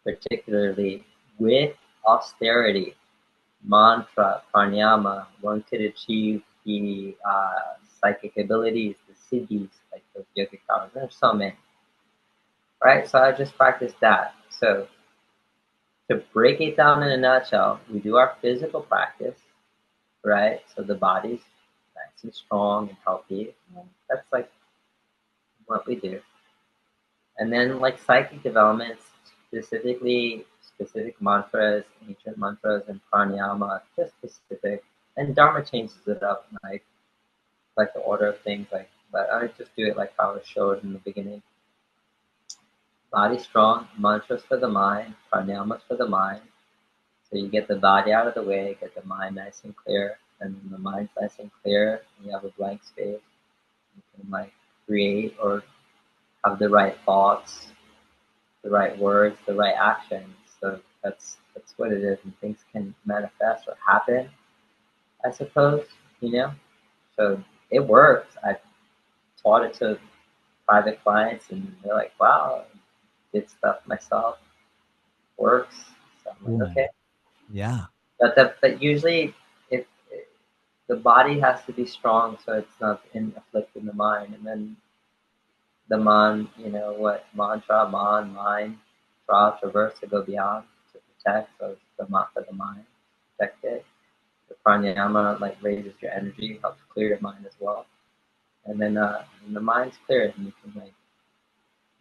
particularly with austerity, mantra, pranayama, one could achieve the psychic abilities, the siddhis, like those yogic powers. There's so many, right? So I just practiced that. So to break it down in a nutshell, we do our physical practice, right? So the body's nice and strong and healthy. That's like what we do. And then like psychic developments, specifically specific mantras, ancient mantras, and pranayama, just specific. And Dharma changes it up, like the order of things, like. But I just do it like how I was showed in the beginning. Body strong, mantras for the mind, pranayamas for the mind. So you get the body out of the way, get the mind nice and clear, and when the mind's nice and clear, and you have a blank space. You can like create or have the right thoughts, the right words, the right actions. So that's what it is, and things can manifest or happen, I suppose. You know, so it works. I taught it to private clients, and they're like, "Wow, I did stuff myself, works." So I'm Cool, like, "Okay," man. Yeah. but usually, if the body has to be strong so it's not afflicting the mind. And then the man, what mantra, mind, traverse to go beyond, to protect. So it's the for the mind, protect it. The pranayama like raises your energy, helps clear your mind as well. And then when the mind's clear, and you can like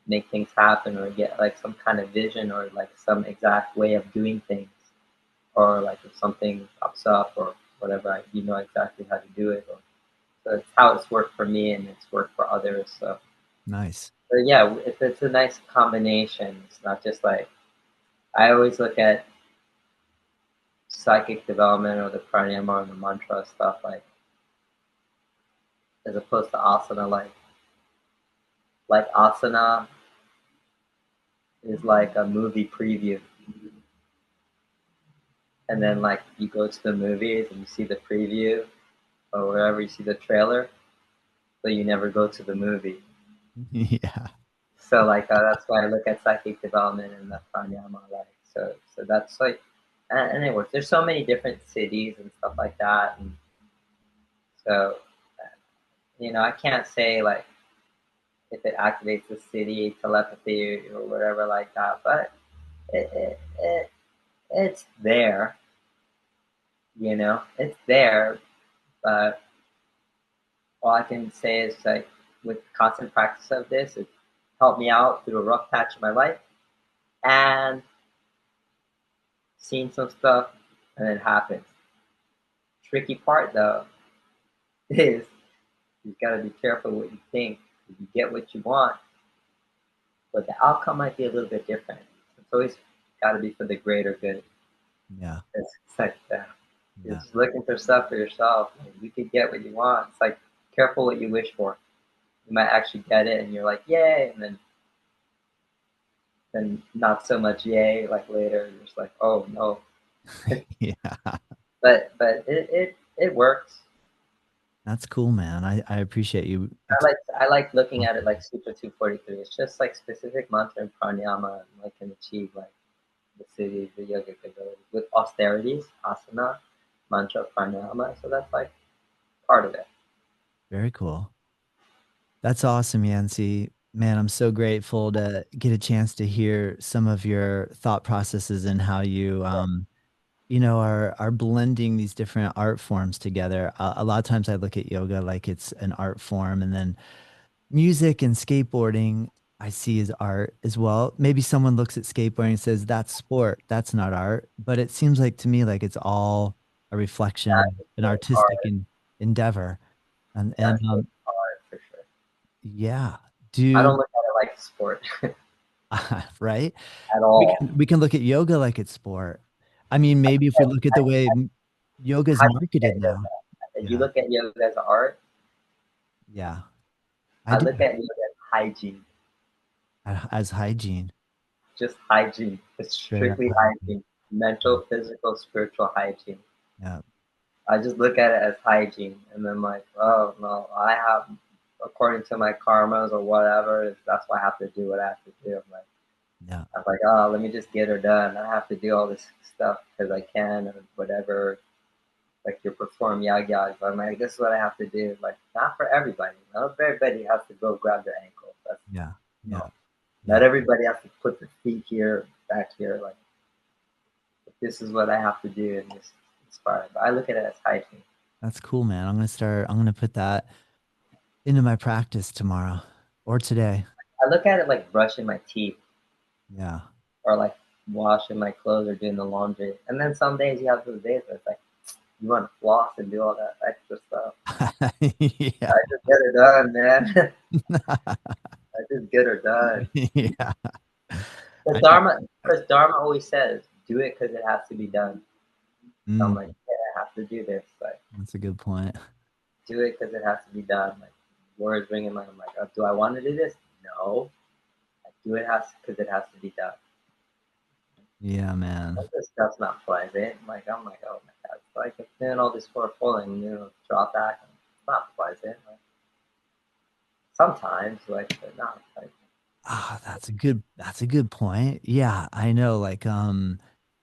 make things happen or get like some kind of vision or like some exact way of doing things, or like if something pops up or whatever, you know exactly how to do it. So it's how it's worked for me and it's worked for others. So Nice. but yeah, it's a nice combination. It's not just like I always look at psychic development or the pranayama or the mantra stuff like as opposed to asana. Like asana is like a movie preview, and then like you go to the movies and you see the preview or wherever you see the trailer, but you never go to the movie. Yeah. So like that's why I look at psychic development and the pranayama. Like so that's like, and it works. There's so many different cities and stuff like that, and so I can't say like if it activates the city telepathy or whatever like that, but it's there. It's there. But all I can say is like with constant practice of this, it helped me out through a rough patch of my life and seeing some stuff and it happens. Tricky part though is you gotta be careful what you think. You get what you want, but the outcome might be a little bit different. It's always gotta be for the greater good. Yeah. It's like that. You're Yeah. just looking for stuff for yourself. You could get what you want. It's like careful what you wish for. You might actually get it and you're like, yay, and then not so much yay, like later you're just like, oh no. Yeah. But it works. That's cool, man. I appreciate you. I like looking at it like Sutra 243. It's just like specific mantra and pranayama and like can achieve like the city, the yogic ability with austerities, asana, mantra, pranayama. So that's like part of it. Very cool. That's awesome, Yancy. Man, I'm so grateful to get a chance to hear some of your thought processes and how you are blending these different art forms together. A lot of times I look at yoga like it's an art form, and then music and skateboarding I see as art as well. Maybe someone looks at skateboarding and says that's sport, that's not art, but it seems like to me like it's all a reflection of That's an the artistic endeavor. And That's the part for sure. yeah, I do don't look at it like sport right? at We all. can we can look at yoga like it's sport. I mean, maybe if we look at the way yoga is How do you look marketed at now. yoga? You Yeah, look at yoga as art. yeah, I I do look at yoga as hygiene, as hygiene. just hygiene. It's Straight up strictly hygiene. hygiene, mental, physical, spiritual hygiene. Yeah, I just look at it as hygiene, and then like, oh no, I have, according to my karmas or whatever, that's why I have to do what I have to do. yeah, I'm like, oh, let me just get her done. I have to do all this stuff because I can or whatever. Like you perform yagyas. I'm like, this is what I have to do. Like, not for everybody. Not everybody has to go grab their ankle. That's yeah, no. yeah, Not yeah. everybody has to put their feet here, back here. Like, this is what I have to do in this inspired. But I look at it as hygiene. That's cool, man. I'm gonna put that into my practice tomorrow or today. I look at it like brushing my teeth Yeah. or like washing my clothes or doing the laundry. And then some days you have those days where it's like you want to floss and do all that extra stuff. Yeah. I just get her done, man. I just get her done. Yeah. Because I, Dharma always says, do it because it has to be done. So I'm mm, like, yeah, I have to do this. Like, that's a good point. do it because it has to be done. Like, words ring in my. I'm like, oh, do I want to do this? No. I do it has because it has to be done. Yeah, man. But this stuff's not pleasant. I'm like, oh my god, it's like it's doing all this for pulling, drop back. It's not pleasant. Like, sometimes, like, but not pleasant. That's a good point. Yeah, I know. Like,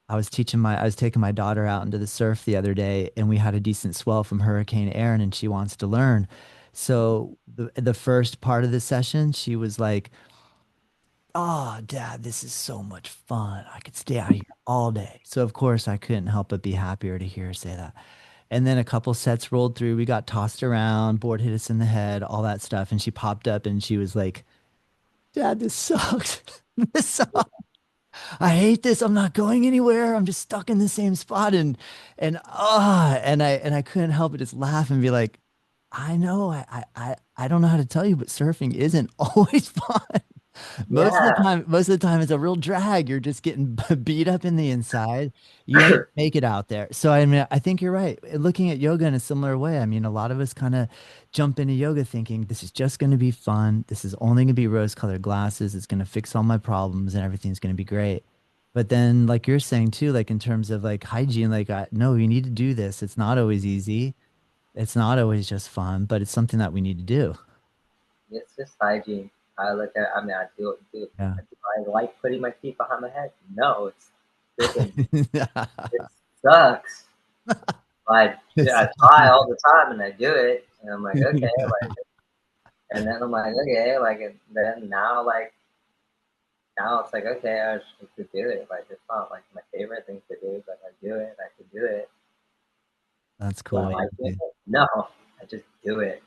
I was taking my daughter out into the surf the other day, and we had a decent swell from Hurricane Aaron, and she wants to learn. So the first part of the session, she was like, "Oh, Dad, this is so much fun. I could stay out here all day." So of course I couldn't help but be happier to hear her say that. And then a couple sets rolled through. We got tossed around, board hit us in the head, all that stuff. And she popped up and she was like, "Dad, this sucks. This sucks. I hate this. I'm not going anywhere. I'm just stuck in the same spot." And I couldn't help but just laugh and be like, "I know. I don't know how to tell you, but surfing isn't always fun. Yeah. Most of the time it's a real drag. You're just getting beat up in the inside. You ain't make it out there." So I mean, I think you're right. Looking at yoga in a similar way. I mean, a lot of us kind of jump into yoga thinking this is just going to be fun. This is only going to be rose-colored glasses. It's going to fix all my problems and everything's going to be great. But then, like you're saying too, like in terms of like hygiene, like no, you need to do this. It's not always easy. It's not always just fun, but it's something that we need to do. It's just hygiene. I look at. I mean, I do. Yeah. Do I like putting my feet behind my head? No, it's freaking. It sucks. I try all the time, and I do it, and I'm like, okay, like, and then I'm like, okay, like, and then now it's like, okay, I should do it. Like, it's not like my favorite thing to do, but I do it. I could do it. That's Do I cool. like it? Yancy. No, I just do it.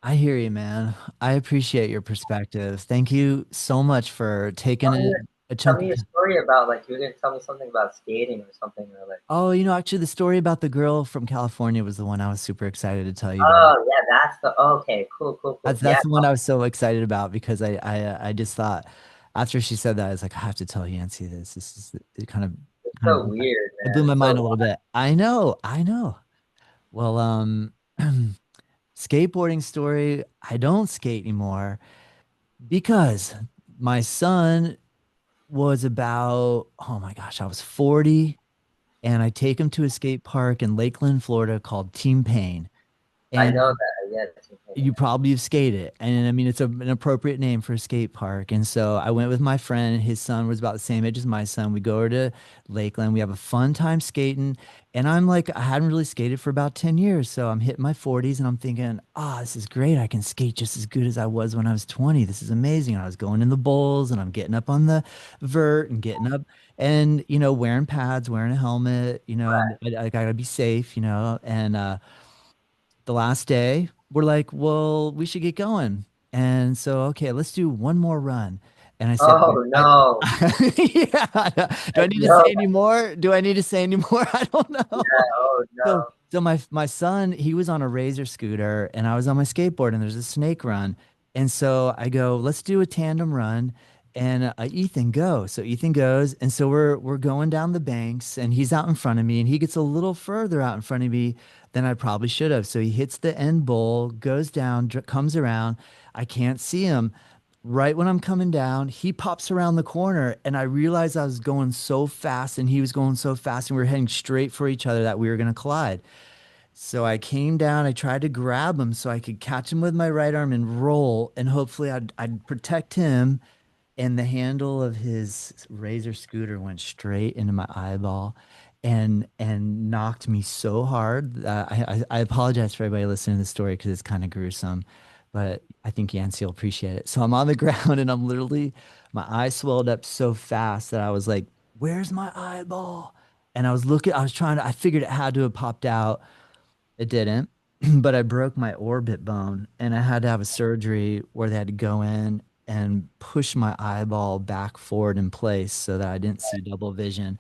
I hear you, man. I appreciate your perspective. Thank you so much for taking Tell me, a tell chunk me of a story about like you were gonna tell me something about skating or something or like. Oh, actually the story about the girl from California was the one I was super excited to tell you about. Oh yeah, that's the okay, cool, cool, cool. Yeah, That's the one I was so excited about because I just thought after she said that, I was like, I have to tell Yancy this. This is it it's kind so of weird, it man. blew my It's mind a so little bit. I know, I know. Well, skateboarding story, I don't skate anymore because my son was about, oh my gosh, I was 40 and I take him to a skate park in Lakeland, Florida called Team Pain. I And know that. Yeah, you probably have skated. And I mean, it's an appropriate name for a skate park. And so I went with my friend. His son was about the same age as my son. We go over to Lakeland. We have a fun time skating. And I'm like, I hadn't really skated for about 10 years. So I'm hitting my 40s and I'm thinking, this is great. I can skate just as good as I was when I was 20. This is amazing. And I was going in the bowls and I'm getting up on the vert and getting up and, wearing pads, wearing a helmet, I gotta be safe, the last day, we're like, well, we should get going. And so, okay, let's do one more run. And I said, oh no. yeah, do I I need to know say any that. more? Do I need to say any more? I don't know. Yeah, oh So, no. so my son, he was on a razor scooter and I was on my skateboard and there's a snake run. And so I go, let's do a tandem run. And Ethan go. So Ethan goes, and so we're going down the banks, and he's out in front of me, and he gets a little further out in front of me than I probably should have. So he hits the end bowl, goes down, comes around. I can't see him. Right when I'm coming down, he pops around the corner, and I realized I was going so fast, and he was going so fast, and we were heading straight for each other that we were going to collide. So I came down, I tried to grab him so I could catch him with my right arm and roll, and hopefully I'd protect him, and the handle of his razor scooter went straight into my eyeball and knocked me so hard. I apologize for everybody listening to the story because it's kind of gruesome, but I think Yancy will appreciate it. So I'm on the ground and I'm literally, my eye swelled up so fast that I was like, where's my eyeball? And I was trying to, I figured it had to have popped out. It didn't, but I broke my orbit bone and I had to have a surgery where they had to go in and push my eyeball back forward in place so that I didn't see double vision.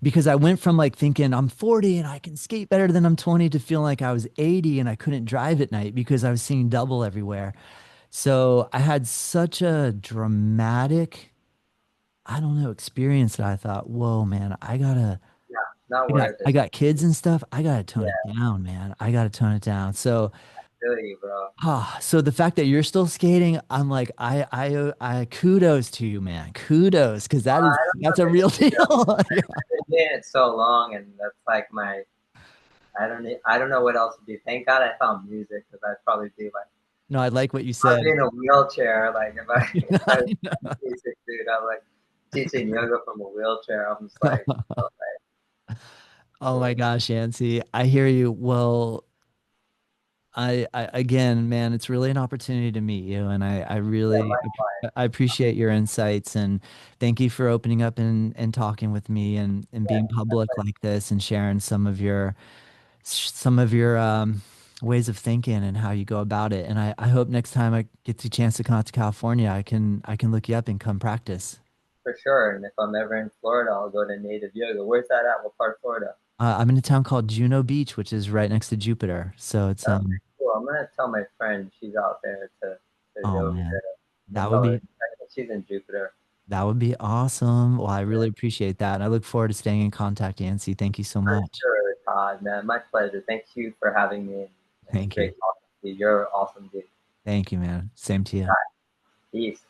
Because I went from like thinking I'm 40 and I can skate better than I'm 20 to feeling like I was 80 and I couldn't drive at night because I was seeing double everywhere. So I had such a dramatic, I don't know, experience that I thought, whoa, man, Yeah, not worth I it. got kids and stuff. I gotta tone it Yeah, down, man. I gotta tone it down. So, feel you, bro. so the fact that you're still skating, I'm like, I kudos to you, man. Kudos, because I don't know that's a if real it's, you know, deal. Yeah. I've been doing it so long, and that's like I don't know what else to do. Thank God I found music because I'd probably be like, No, I like what you I'd be said. in a wheelchair. Like if I I if I was know. music, dude, I'm like, teaching yoga from a wheelchair. I'm just like, oh, Oh my cool. gosh, Yancy, I hear you. Well, I again, man, it's really an opportunity to meet you, and I Yeah, really I appreciate your insights, and thank you for opening up and talking with me and being public like this and sharing some of your ways of thinking and how you go about it. And I hope next time I get the chance to come out to California, I can look you up and come practice. for sure. And if I'm ever in Florida, I'll go to native yoga. Where's that at? What part of Florida? I'm in a town called Juno Beach, which is right next to Jupiter. So it's Okay, cool. I'm gonna tell my friend she's out there to oh go over man, there. I'm gonna that would tell her be she's in Jupiter. that would be awesome. Well, I really appreciate that. And I look forward to staying in contact, Yancy. Thank you so For much. sure, Todd, man. My pleasure. Thank you for having me, and Thank you. great talking to you. You're awesome, dude. Thank you, man. Same to All you. right, peace.